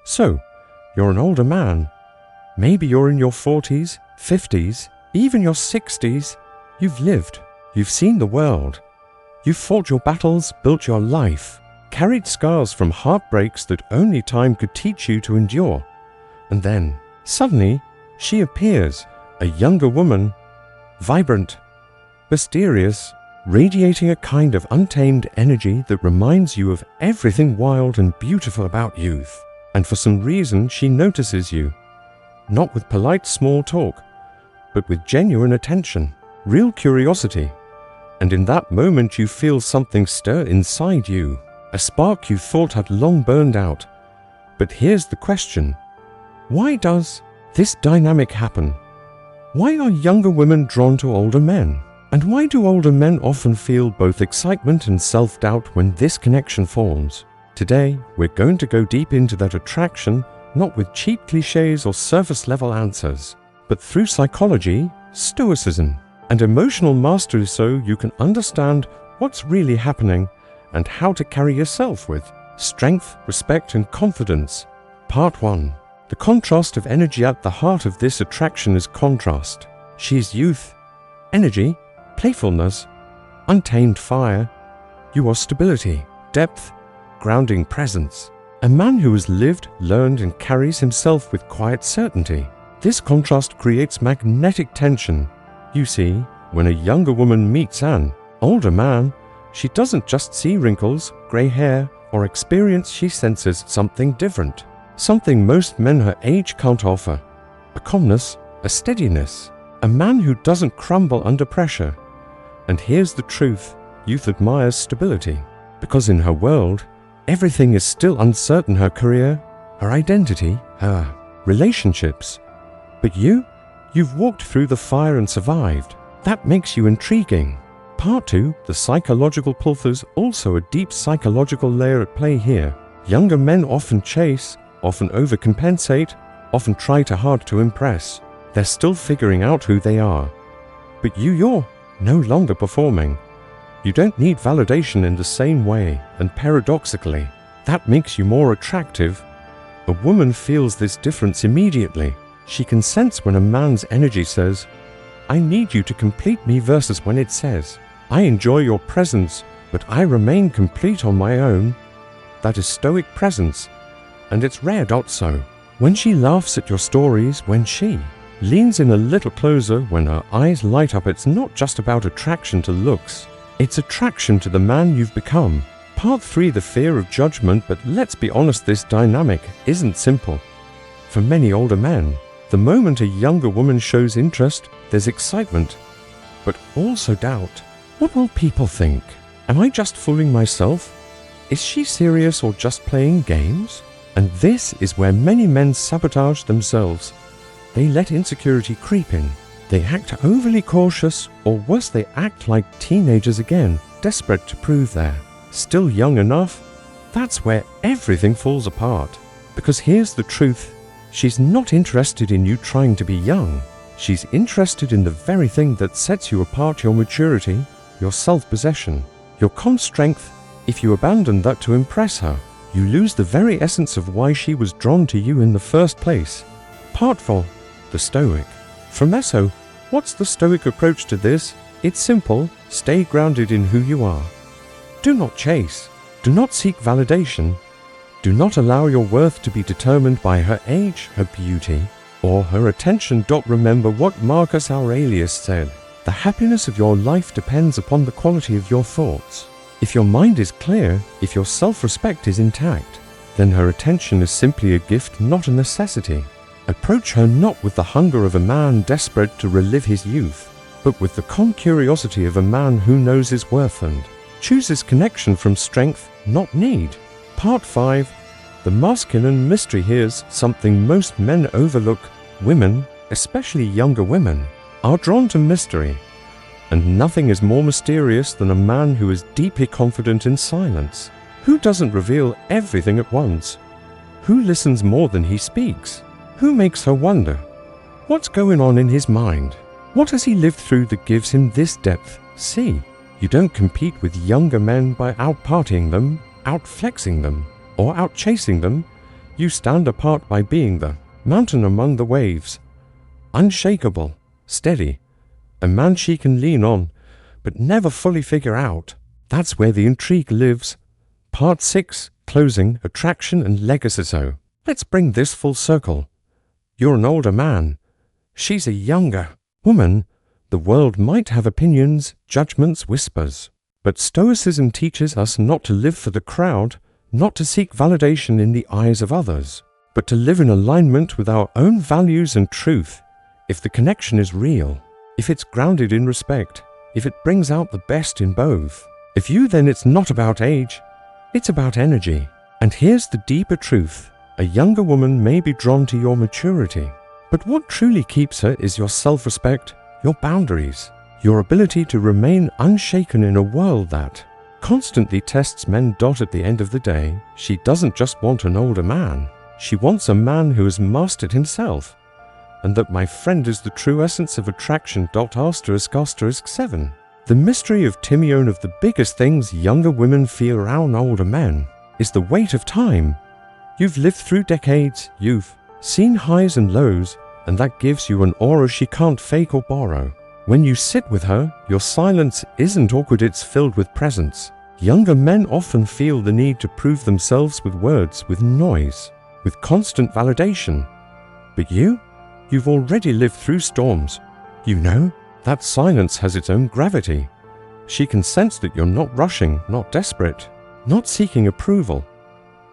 So, you're an older man. Maybe you're in your 40s, 50s, even your 60s. You've lived. You've seen the world. You've fought your battles, built your life, carried scars from heartbreaks that only time could teach you to endure. And then, suddenly, she appears, a younger woman, vibrant, mysterious, radiating a kind of untamed energy that reminds you of everything wild and beautiful about youth. And for some reason, she notices you, not with polite small talk, but with genuine attention, real curiosity. And in that moment, you feel something stir inside you, a spark you thought had long burned out. But here's the question: why does this dynamic happen? Why are younger women drawn to older men? And why do older men often feel both excitement and self-doubt when this connection forms? Today, we're going to go deep into that attraction, not with cheap cliches or surface-level answers, but through psychology, stoicism, and emotional mastery, so you can understand what's really happening and how to carry yourself with strength, respect, and confidence. Part 1. The contrast of energy. At the heart of this attraction is contrast. She is youth, energy, playfulness, untamed fire. You are stability, depth, grounding presence. A man who has lived, learned, and carries himself with quiet certainty. This contrast creates magnetic tension. You see, when a younger woman meets an older man, she doesn't just see wrinkles, grey hair, or experience. She senses something different. Something most men her age can't offer. A calmness, a steadiness. A man who doesn't crumble under pressure. And here's the truth: youth admires stability. Because in her world, everything is still uncertain: her career, her identity, her relationships. But you've walked through the fire and survived. That makes you intriguing. Part 2, the psychological pull. There's also a deep psychological layer at play here. Younger men often chase, often overcompensate, often try too hard to impress. They're still figuring out who they are. But you're no longer performing. You don't need validation in the same way, and paradoxically, that makes you more attractive. A woman feels this difference immediately. She can sense when a man's energy says, "I need you to complete me," versus when it says, "I enjoy your presence, but I remain complete on my own." That is Stoic presence, and it's rare. So, when she laughs at your stories, when she leans in a little closer, when her eyes light up, it's not just about attraction to looks. It's attraction to the man you've become. Part 3, the fear of judgment. But let's be honest, this dynamic isn't simple. For many older men, the moment a younger woman shows interest, there's excitement, but also doubt. What will people think? Am I just fooling myself? Is she serious or just playing games? And this is where many men sabotage themselves. They let insecurity creep in. They act overly cautious, or worse, they act like teenagers again, desperate to prove they're still young enough. That's where everything falls apart. Because here's the truth: she's not interested in you trying to be young. She's interested in the very thing that sets you apart: your maturity, your self-possession, your calm strength. If you abandon that to impress her, you lose the very essence of why she was drawn to you in the first place. Part 4, the Stoic. From Esso, what's the Stoic approach to this? It's simple: stay grounded in who you are. Do not chase. Do not seek validation. Do not allow your worth to be determined by her age, her beauty, or her attention. Remember what Marcus Aurelius said: the happiness of your life depends upon the quality of your thoughts. If your mind is clear, if your self-respect is intact, then her attention is simply a gift, not a necessity. Approach her not with the hunger of a man desperate to relive his youth, but with the calm curiosity of a man who knows his worth and chooses connection from strength, not need. Part 5, the masculine mystery. Here's something most men overlook. Women, especially younger women, are drawn to mystery. And nothing is more mysterious than a man who is deeply confident in silence, who doesn't reveal everything at once, who listens more than he speaks, who makes her wonder what's going on in his mind. What has he lived through that gives him this depth? See, you don't compete with younger men by out-partying them, out-flexing them, or out-chasing them. You stand apart by being the mountain among the waves. Unshakable, steady, a man she can lean on, but never fully figure out. That's where the intrigue lives. Part 6, closing, attraction and legacy. So, let's bring this full circle. You're an older man. She's a younger woman. The world might have opinions, judgments, whispers. But Stoicism teaches us not to live for the crowd, not to seek validation in the eyes of others, but to live in alignment with our own values and truth. If the connection is real, if it's grounded in respect, if it brings out the best in both. If you, then it's not about age, it's about energy. And here's the deeper truth. A younger woman may be drawn to your maturity, but what truly keeps her is your self-respect, your boundaries, your ability to remain unshaken in a world that constantly tests men. At the end of the day, she doesn't just want an older man. She wants a man who has mastered himself. And that, my friend, is the true essence of attraction. ****** 7. The mystery of Timione of the biggest things younger women feel around older men is the weight of time. You've lived through decades, you've seen highs and lows, and that gives you an aura she can't fake or borrow. When you sit with her, your silence isn't awkward, it's filled with presence. Younger men often feel the need to prove themselves with words, with noise, with constant validation. But you've already lived through storms. You know, that silence has its own gravity. She can sense that you're not rushing, not desperate, not seeking approval.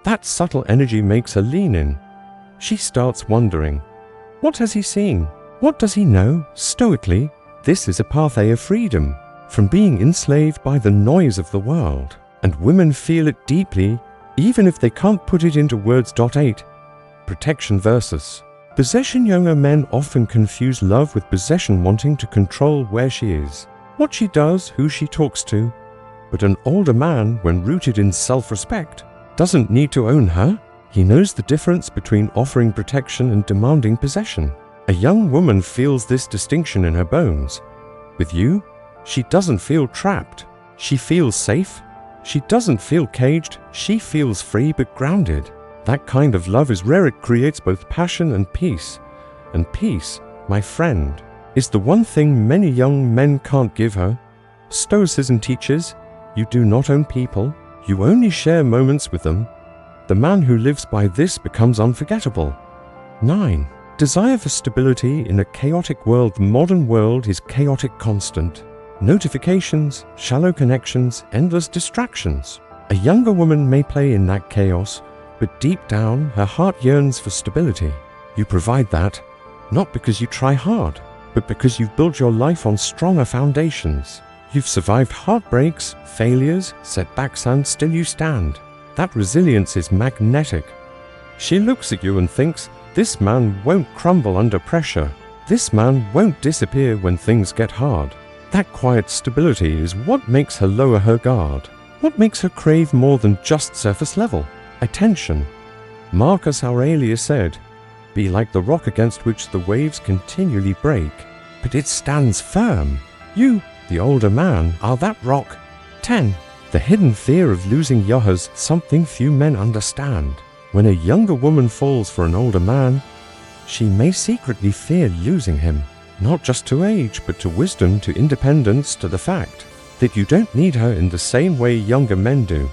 That subtle energy makes her lean in. She starts wondering, what has he seen? What does he know? Stoically, this is a pathway of freedom from being enslaved by the noise of the world. And women feel it deeply, even if they can't put it into words. 8. Protection versus possession. Younger men often confuse love with possession, wanting to control where she is, what she does, who she talks to. But an older man, when rooted in self-respect, doesn't need to own her. He knows the difference between offering protection and demanding possession. A young woman feels this distinction in her bones. With you, she doesn't feel trapped. She feels safe. She doesn't feel caged. She feels free but grounded. That kind of love is rare. It creates both passion and peace. And peace, my friend, is the one thing many young men can't give her. Stoicism teaches, you do not own people. You only share moments with them. The man who lives by this becomes unforgettable. 9. Desire for stability in a chaotic world. The modern world is chaotic, constant. Notifications, shallow connections, endless distractions. A younger woman may play in that chaos, but deep down, her heart yearns for stability. You provide that, not because you try hard, but because you've built your life on stronger foundations. You've survived heartbreaks, failures, setbacks, and still you stand. That resilience is magnetic. She looks at you and thinks, this man won't crumble under pressure. This man won't disappear when things get hard. That quiet stability is what makes her lower her guard. What makes her crave more than just surface level attention. Marcus Aurelius said, be like the rock against which the waves continually break, but it stands firm. You, the older man, are that rock. 10. The hidden fear of losing Yahas, something few men understand. When a younger woman falls for an older man, she may secretly fear losing him, not just to age, but to wisdom, to independence, to the fact that you don't need her in the same way younger men do.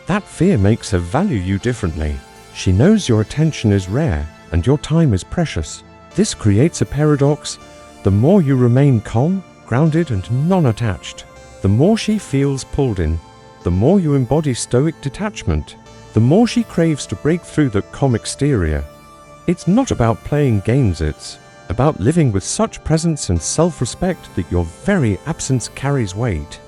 That fear makes her value you differently. She knows your attention is rare and your time is precious. This creates a paradox. The more you remain calm, grounded, and non-attached, the more she feels pulled in. The more you embody stoic detachment, the more she craves to break through the calm exterior. It's not about playing games, it's about living with such presence and self-respect that your very absence carries weight.